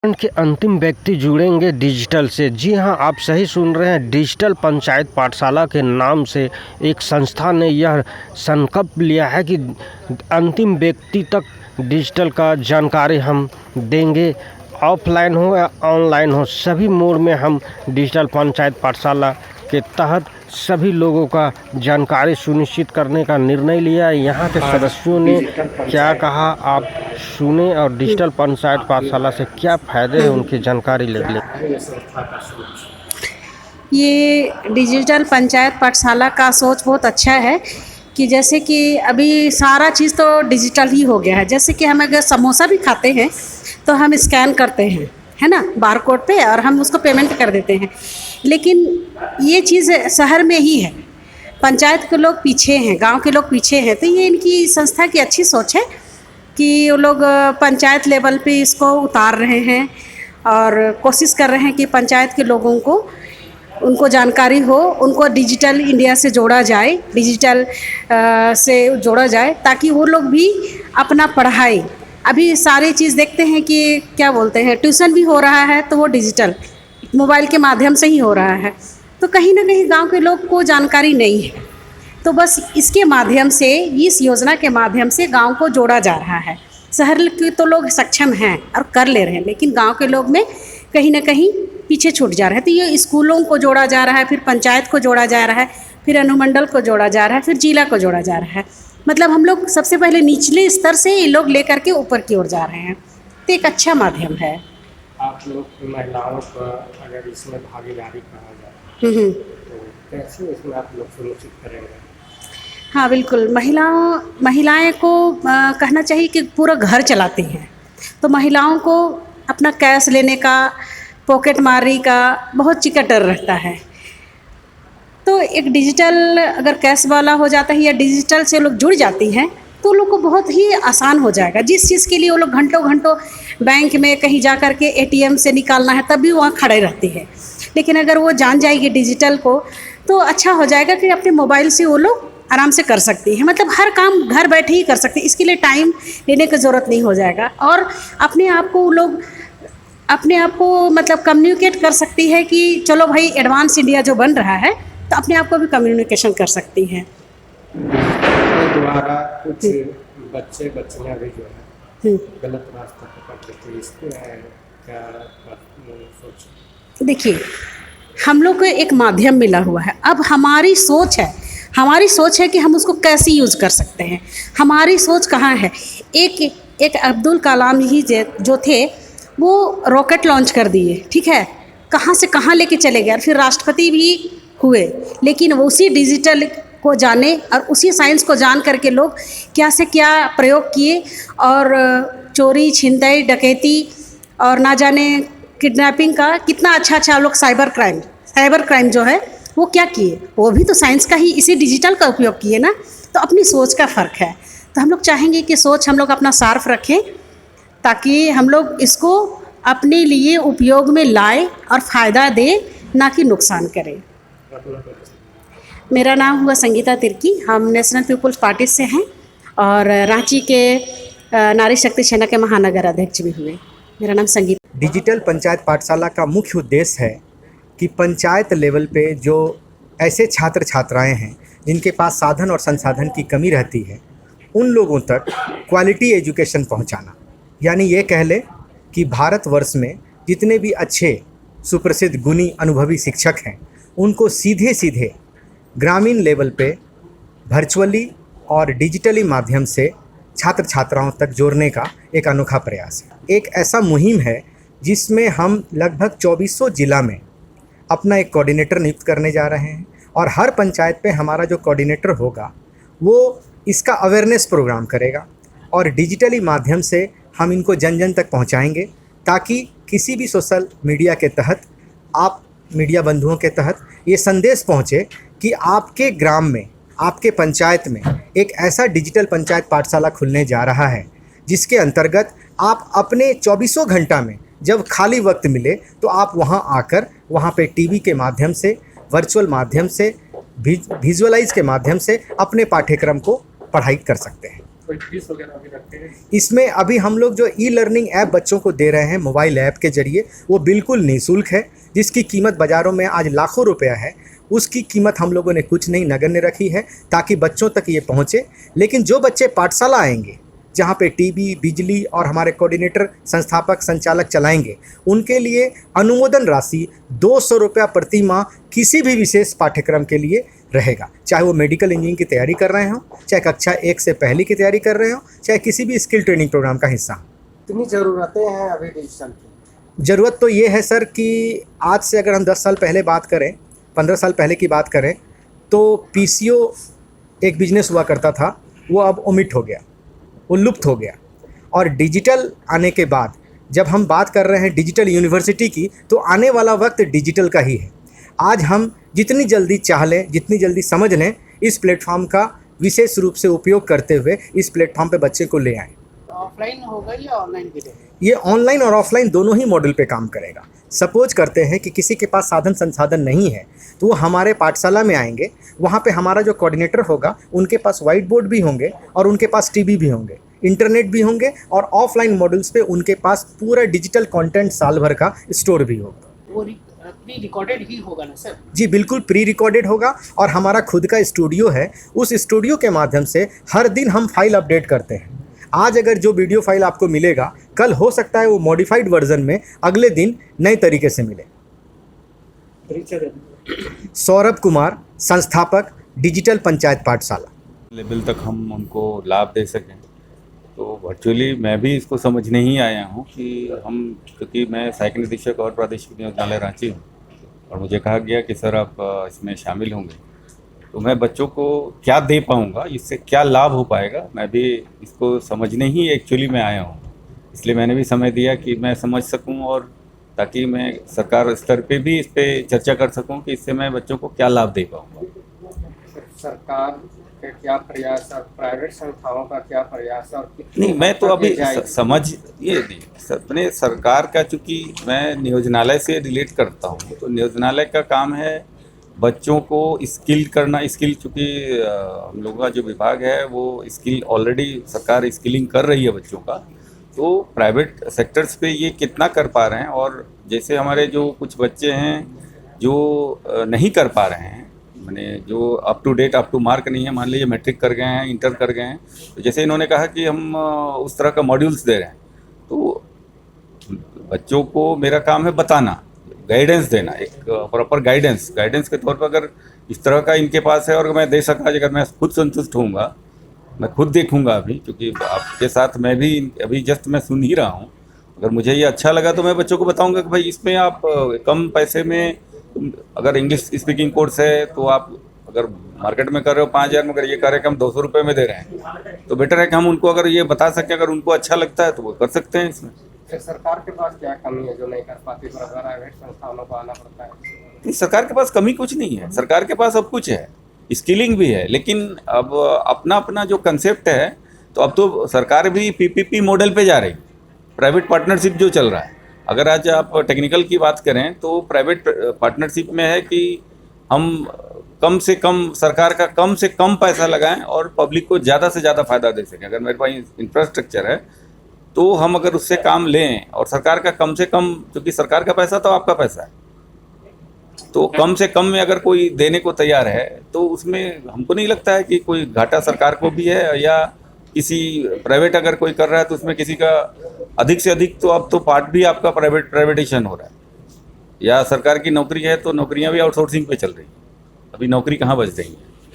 के अंतिम व्यक्ति जुड़ेंगे डिजिटल से। जी हां, आप सही सुन रहे हैं। डिजिटल पंचायत पाठशाला के नाम से एक संस्था ने यह संकल्प लिया है कि अंतिम व्यक्ति तक डिजिटल का जानकारी हम देंगे। ऑफलाइन हो या ऑनलाइन हो, सभी मोड में हम डिजिटल पंचायत पाठशाला के तहत सभी लोगों का जानकारी सुनिश्चित करने का निर्णय लिया। यहाँ के सदस्यों ने क्या कहा, आप सुने और डिजिटल पंचायत पाठशाला से क्या फ़ायदे हैं उनकी जानकारी ले लें। ये डिजिटल पंचायत पाठशाला का सोच बहुत अच्छा है कि जैसे कि अभी सारा चीज़ तो डिजिटल ही हो गया है। जैसे कि हम अगर समोसा भी खाते हैं तो हम स्कैन करते हैं, है ना, बारकोड पे, और हम उसको पेमेंट कर देते हैं। लेकिन ये चीज़ शहर में ही है, पंचायत के लोग पीछे हैं, गांव के लोग पीछे हैं। तो ये इनकी संस्था की अच्छी सोच है कि वो लोग पंचायत लेवल पे इसको उतार रहे हैं और कोशिश कर रहे हैं कि पंचायत के लोगों को उनको जानकारी हो, उनको डिजिटल इंडिया से जोड़ा जाए, डिजिटल से जोड़ा जाए, ताकि वो लोग भी अपना पढ़ाई, अभी सारी चीज़ देखते हैं कि क्या बोलते हैं, ट्यूशन भी हो रहा है तो वो डिजिटल मोबाइल के माध्यम से ही हो रहा है। तो कहीं ना कहीं गांव के लोग को जानकारी नहीं है, तो बस इसके माध्यम से, इस योजना के माध्यम से गांव को जोड़ा जा रहा है। शहर के तो लोग सक्षम हैं और कर ले रहे हैं, लेकिन गांव के लोग में कहीं ना कहीं पीछे छूट जा रहा है। तो ये स्कूलों को जोड़ा जा रहा है, फिर पंचायत को जोड़ा जा रहा है, फिर अनुमंडल को जोड़ा जा रहा है, फिर जिला को जोड़ा जा रहा है। मतलब हम लोग सबसे पहले निचले स्तर से ये लोग लेकर के ऊपर की ओर जा रहे हैं। तो एक अच्छा माध्यम है। आप लोग महिलाओं का अगर इसमें भागीदारी कहा जाए तो कैसे इसमें आप लोग सुनिश्चित करेंगे? हाँ बिल्कुल, महिलाएं को कहना चाहिए कि पूरा घर चलाती हैं, तो महिलाओं को अपना कैश लेने का, पॉकेट मारी का बहुत चिका डर रहता है। तो एक डिजिटल अगर कैश वाला हो जाता है या डिजिटल से लोग जुड़ जाती हैं तो लोग को बहुत ही आसान हो जाएगा। जिस चीज़ के लिए वो लोग घंटों घंटों बैंक में कहीं जा कर के एटीएम से निकालना है तब भी वहाँ खड़े रहती है, लेकिन अगर वो जान जाएगी डिजिटल को तो अच्छा हो जाएगा कि अपने मोबाइल से वो लोग आराम से कर सकती है। मतलब हर काम घर बैठे ही कर सकती है, इसके लिए टाइम लेने की ज़रूरत नहीं हो जाएगा। और अपने आप को लोग अपने आप को मतलब कम्युनिकेट कर सकती है कि चलो भाई एडवांस इंडिया जो बन रहा है, तो अपने आप को भी कम्युनिकेशन कर सकती हैं। द्वारा कुछ बच्चियाँ भी जो है गलत रास्ता पकड़ लेते हैं, इस पे क्या सोच? देखिए, हम लोग को एक माध्यम मिला हुआ है। अब हमारी सोच है कि हम उसको कैसे यूज़ कर सकते हैं। हमारी सोच कहाँ है? एक अब्दुल कलाम ही जो थे वो रॉकेट लॉन्च कर दिए, ठीक है, कहाँ से कहाँ लेके चले गए, फिर राष्ट्रपति भी हुए। लेकिन वो उसी डिजिटल को जाने और उसी साइंस को जान करके लोग क्या से क्या प्रयोग किए, और चोरी, छिनतई, डकैती और ना जाने किडनैपिंग का कितना अच्छा लोग साइबर क्राइम जो है वो क्या किए, वो भी तो साइंस का ही, इसी डिजिटल का उपयोग किए ना। तो अपनी सोच का फ़र्क है। तो हम लोग चाहेंगे कि सोच हम लोग अपना सार्फ रखें, ताकि हम लोग इसको अपने लिए उपयोग में लाए और फ़ायदा दे, ना कि नुकसान करें। मेरा नाम हुआ संगीता तिर्की, हम नेशनल पीपल्स पार्टी से हैं और रांची के नारी शक्ति सेना के महानगर अध्यक्ष भी हुए। मेरा नाम संगीता। डिजिटल पंचायत पाठशाला का मुख्य उद्देश्य है कि पंचायत लेवल पे जो ऐसे छात्र छात्राएं हैं जिनके पास साधन और संसाधन की कमी रहती है, उन लोगों तक क्वालिटी एजुकेशन पहुंचाना। यानी ये कह लें कि भारतवर्ष में जितने भी अच्छे सुप्रसिद्ध गुणी अनुभवी शिक्षक हैं, उनको सीधे सीधे ग्रामीण लेवल पे वर्चुअली और डिजिटली माध्यम से छात्र छात्राओं तक जोड़ने का एक अनोखा प्रयास है। एक ऐसा मुहिम है जिसमें हम लगभग 2400 जिला में अपना एक कोऑर्डिनेटर नियुक्त करने जा रहे हैं, और हर पंचायत पे हमारा जो कोऑर्डिनेटर होगा वो इसका अवेयरनेस प्रोग्राम करेगा और डिजिटली माध्यम से हम इनको जन जन तक पहुंचाएंगे, ताकि किसी भी सोशल मीडिया के तहत, आप मीडिया बंधुओं के तहत ये संदेश पहुंचे कि आपके ग्राम में, आपके पंचायत में एक ऐसा डिजिटल पंचायत पाठशाला खुलने जा रहा है जिसके अंतर्गत आप अपने 24 घंटा में जब खाली वक्त मिले तो आप वहां आकर वहां पे टीवी के माध्यम से, वर्चुअल माध्यम से, विजुअलाइज के माध्यम से अपने पाठ्यक्रम को पढ़ाई कर सकते हैं। कोई फीस वगैरह भी रखते हैं? इसमें अभी हम लोग जो ई लर्निंग ऐप बच्चों को दे रहे हैं मोबाइल ऐप के जरिए, वो बिल्कुल निःशुल्क है, जिसकी कीमत बाज़ारों में आज लाखों रुपया है। उसकी कीमत हम लोगों ने कुछ नहीं नगण्य रखी है ताकि बच्चों तक ये पहुँचे। लेकिन जो बच्चे पाठशाला आएंगे जहाँ पे टीवी, बिजली और हमारे कोऑर्डिनेटर, संस्थापक, संचालक चलाएंगे, उनके लिए अनुमोदन राशि 200 रुपया प्रति माह किसी भी विशेष पाठ्यक्रम के लिए रहेगा। चाहे वो मेडिकल इंजीनियरिंग की तैयारी कर रहे हों, चाहे कक्षा 1 से पहली की तैयारी कर रहे हों, चाहे किसी भी स्किल ट्रेनिंग प्रोग्राम का हिस्सा हो। कितनी ज़रूरतें हैं अभी डिजिटल की? ज़रूरत तो ये है सर कि आज से अगर हम 10 साल पहले बात करें, 15 साल पहले की बात करें, तो पीसीओ एक बिजनेस हुआ करता था, वो अब ओमिट हो गया, वो लुप्त हो गया। और डिजिटल आने के बाद जब हम बात कर रहे हैं डिजिटल यूनिवर्सिटी की, तो आने वाला वक्त डिजिटल का ही है। आज हम जितनी जल्दी चाह लें, जितनी जल्दी समझ लें, इस प्लेटफॉर्म का विशेष रूप से उपयोग करते हुए इस प्लेटफॉर्म पे बच्चे को ले आएँ। ऑफलाइन होगा या ऑनलाइन भी रहेगा? ये ऑनलाइन और ऑफलाइन दोनों ही मॉडल पे काम करेगा। सपोज करते हैं कि किसी के पास साधन संसाधन नहीं है, तो वो हमारे पाठशाला में आएंगे। वहाँ पे हमारा जो कोऑर्डिनेटर होगा, उनके पास व्हाइट बोर्ड भी होंगे और उनके पास टीवी भी होंगे, इंटरनेट भी होंगे, और ऑफलाइन मॉडल्स पे उनके पास पूरा डिजिटल कंटेंट साल भर का स्टोर भी होगा। वो प्री रिकॉर्डेड ही होगा ना सर? जी बिल्कुल, प्री रिकॉर्डेड होगा। और हमारा खुद का स्टूडियो है, उस स्टूडियो के माध्यम से हर दिन हम फाइल अपडेट करते हैं। आज अगर जो वीडियो फाइल आपको मिलेगा, कल हो सकता है वो मॉडिफाइड वर्जन में अगले दिन नए तरीके से मिले। सौरभ कुमार, संस्थापक, डिजिटल पंचायत पाठशाला। लेवल तक हम उनको लाभ दे सकें, तो वर्चुअली मैं भी इसको समझने ही आया हूँ कि हम, क्योंकि मैं सहायक निदेशक और प्रादेशिक नियोजनालय रांची हूँ, और मुझे कहा गया कि सर आप इसमें शामिल होंगे, तो मैं बच्चों को क्या दे पाऊँगा, इससे क्या लाभ हो पाएगा, मैं भी इसको समझने ही एक्चुअली में आया हूँ। इसलिए मैंने भी समय दिया कि मैं समझ सकूँ, और ताकि मैं सरकार स्तर पे भी इस पर चर्चा कर सकूँ कि इससे मैं बच्चों को क्या लाभ दे पाऊँगा। सरकार के क्या प्रयास और प्राइवेट संस्थाओं का क्या प्रयास और कितनी नहीं, मैं तो हद तक अभी ये जाएगी? समझ ये नहीं, अपने सरकार का, चूँकि मैं नियोजनालय से रिलेट करता हूँ, तो नियोजनालय का काम है बच्चों को स्किल करना। स्किल, चूँकि हम लोगों का जो विभाग है वो स्किल, ऑलरेडी सरकार स्किलिंग कर रही है बच्चों का, तो प्राइवेट सेक्टर्स पे ये कितना कर पा रहे हैं। और जैसे हमारे जो कुछ बच्चे हैं जो नहीं कर पा रहे हैं, मैंने जो up to date, up to mark नहीं है, मान लीजिए मैट्रिक कर गए हैं, इंटर कर गए हैं, तो जैसे इन्होंने कहा कि हम उस तरह का मॉड्यूल्स दे रहे हैं, तो बच्चों को मेरा काम है बताना, गाइडेंस देना, एक प्रॉपर गाइडेंस के तौर पर अगर इस तरह का इनके पास है और मैं दे सका, अगर मैं खुद संतुष्ट होऊंगा, मैं खुद देखूंगा अभी, क्योंकि आपके साथ मैं भी अभी जस्ट मैं सुन ही रहा हूँ, अगर मुझे ये अच्छा लगा तो मैं बच्चों को बताऊंगा कि भाई इसमें आप कम पैसे में, अगर इंग्लिश स्पीकिंग कोर्स है तो आप अगर मार्केट में कर रहे हो 5,000 में, अगर ये कार्यक्रम 200 रुपये में दे रहे हैं, तो बेटर है कि हम उनको अगर ये बता सकें, अगर उनको अच्छा लगता है तो वो कर सकते हैं इसमें। सरकार के पास क्या कमी है जो नहीं कर पाती, प्राइवेट संस्थानों को आना पड़ता है? नहीं, सरकार के पास कमी कुछ नहीं है, सरकार के पास सब कुछ है, स्किलिंग भी है, लेकिन अब अपना अपना जो कंसेप्ट है, तो अब तो सरकार भी पीपीपी मॉडल पे जा रही, प्राइवेट पार्टनरशिप जो चल रहा है। अगर आज आप टेक्निकल की बात करें तो प्राइवेट पार्टनरशिप में है कि हम कम से कम, सरकार का कम से कम पैसा लगाएं और पब्लिक को ज़्यादा से ज़्यादा फ़ायदा दे सकें। अगर मेरे पास इंफ्रास्ट्रक्चर है तो हम अगर उससे काम लें, और सरकार का कम से कम, क्योंकि सरकार का पैसा तो आपका पैसा है, तो कम से कम में अगर कोई देने को तैयार है तो उसमें हमको नहीं लगता है कि कोई घाटा सरकार को भी है, या किसी प्राइवेट अगर कोई कर रहा है तो उसमें किसी का अधिक से अधिक, तो अब तो पार्ट भी आपका प्राइवेटाइजेशन हो रहा है, या सरकार की नौकरी है तो नौकरियां भी आउटसोर्सिंग पे चल रही हैं, अभी नौकरी कहाँ बच रही है।